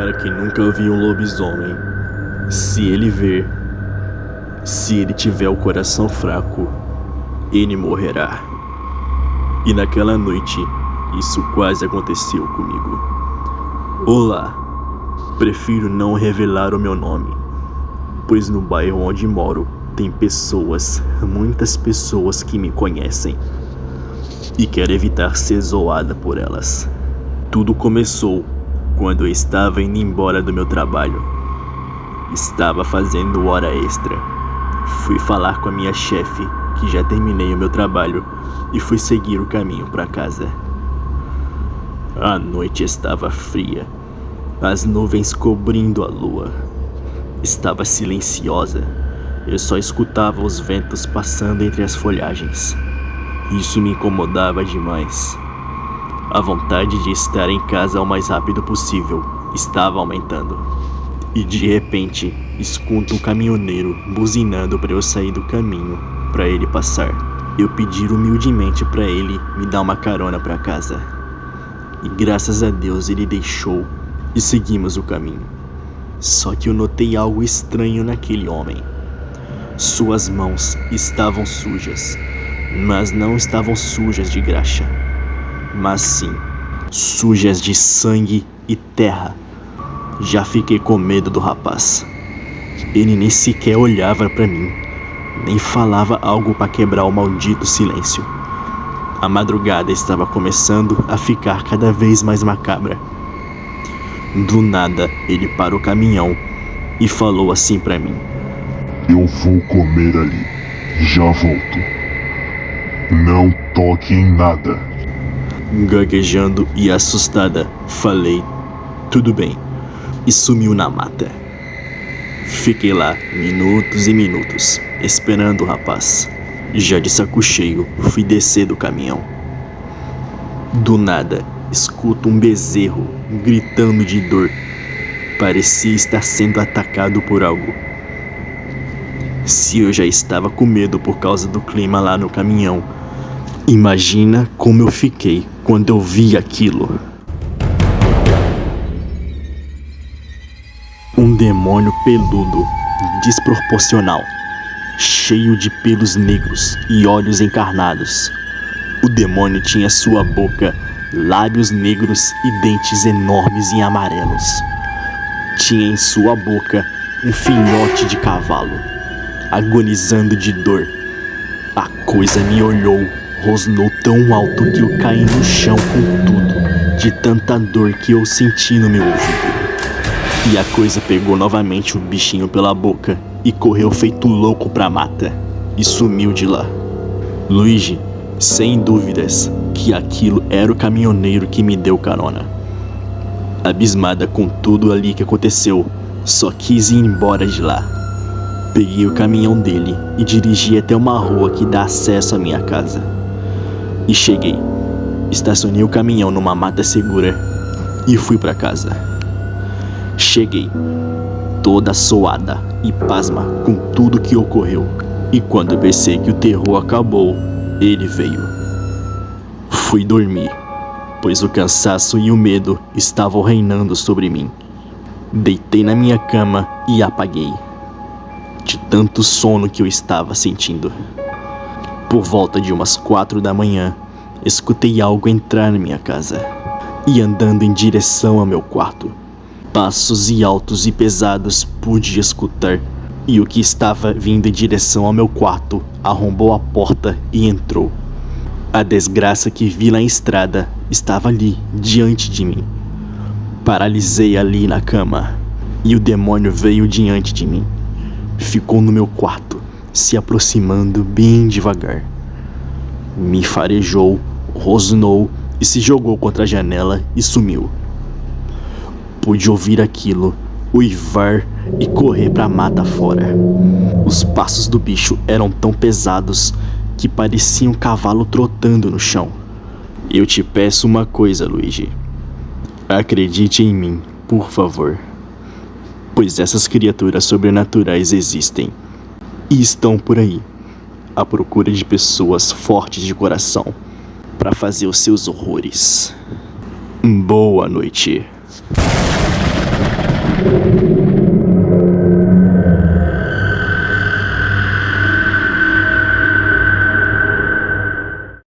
cara que nunca viu um lobisomem, se ele ver, se ele tiver o coração fraco, ele morrerá. E naquela noite, isso quase aconteceu comigo. Olá, prefiro não revelar o meu nome, pois no bairro onde moro tem pessoas, muitas pessoas que me conhecem e quero evitar ser zoada por elas. Tudo começou quando eu estava indo embora do meu trabalho. Estava fazendo hora extra. Fui falar com a minha chefe que já terminei o meu trabalho e fui seguir o caminho para casa. A noite estava fria, as nuvens cobrindo a lua. Estava silenciosa, eu só escutava os ventos passando entre as folhagens. Isso me incomodava demais. A vontade de estar em casa o mais rápido possível estava aumentando. E de repente, escuto um caminhoneiro buzinando para eu sair do caminho para ele passar. Eu pedi humildemente para ele me dar uma carona para casa. E graças a Deus ele deixou e seguimos o caminho. Só que eu notei algo estranho naquele homem. Suas mãos estavam sujas, mas não estavam sujas de graxa, mas sim sujas de sangue e terra. Já fiquei com medo do rapaz. Ele nem sequer olhava para mim, nem falava algo para quebrar o maldito silêncio. A madrugada estava começando a ficar cada vez mais macabra. Do nada, ele parou o caminhão e falou assim para mim: "Eu vou comer ali, já volto. Não toque em nada." Gaguejando e assustada, falei: "Tudo bem", e sumiu na mata. Fiquei lá minutos e minutos, esperando o rapaz. Já de saco cheio, fui descer do caminhão. Do nada, escuto um bezerro gritando de dor. Parecia estar sendo atacado por algo. Se eu já estava com medo por causa do clima lá no caminhão, imagina como eu fiquei quando eu vi aquilo. Um demônio peludo, desproporcional, cheio de pelos negros e olhos encarnados. O demônio tinha sua boca, lábios negros e dentes enormes e amarelos. Tinha em sua boca um filhote de cavalo, agonizando de dor. A coisa me olhou, rosnou tão alto que eu caí no chão com tudo, de tanta dor que eu senti no meu ouvido. E a coisa pegou novamente o bichinho pela boca e correu feito louco pra mata e sumiu de lá. Luigi, sem dúvidas que aquilo era o caminhoneiro que me deu carona. Abismada com tudo ali que aconteceu, só quis ir embora de lá. Peguei o caminhão dele e dirigi até uma rua que dá acesso à minha casa. E cheguei, estacionei o caminhão numa mata segura e fui pra casa. Cheguei, toda suada e pasma com tudo que ocorreu. E quando eu pensei que o terror acabou, ele veio. Fui dormir, pois o cansaço e o medo estavam reinando sobre mim. Deitei na minha cama e apaguei, de tanto sono que eu estava sentindo. Por volta de umas 4 da manhã, escutei algo entrar na minha casa e andando em direção ao meu quarto. Passos e altos e pesados pude escutar, e o que estava vindo em direção ao meu quarto arrombou a porta e entrou. A desgraça que vi na estrada estava ali, diante de mim. Paralisei ali na cama, e o demônio veio diante de mim. Ficou no meu quarto, se aproximando bem devagar. Me farejou, rosnou e se jogou contra a janela e sumiu. Pude ouvir aquilo, uivar e correr pra mata fora. Os passos do bicho eram tão pesados que parecia um cavalo trotando no chão. Eu te peço uma coisa, Luigi. Acredite em mim, por favor. Pois essas criaturas sobrenaturais existem e estão por aí, à procura de pessoas fortes de coração para fazer os seus horrores. Boa noite.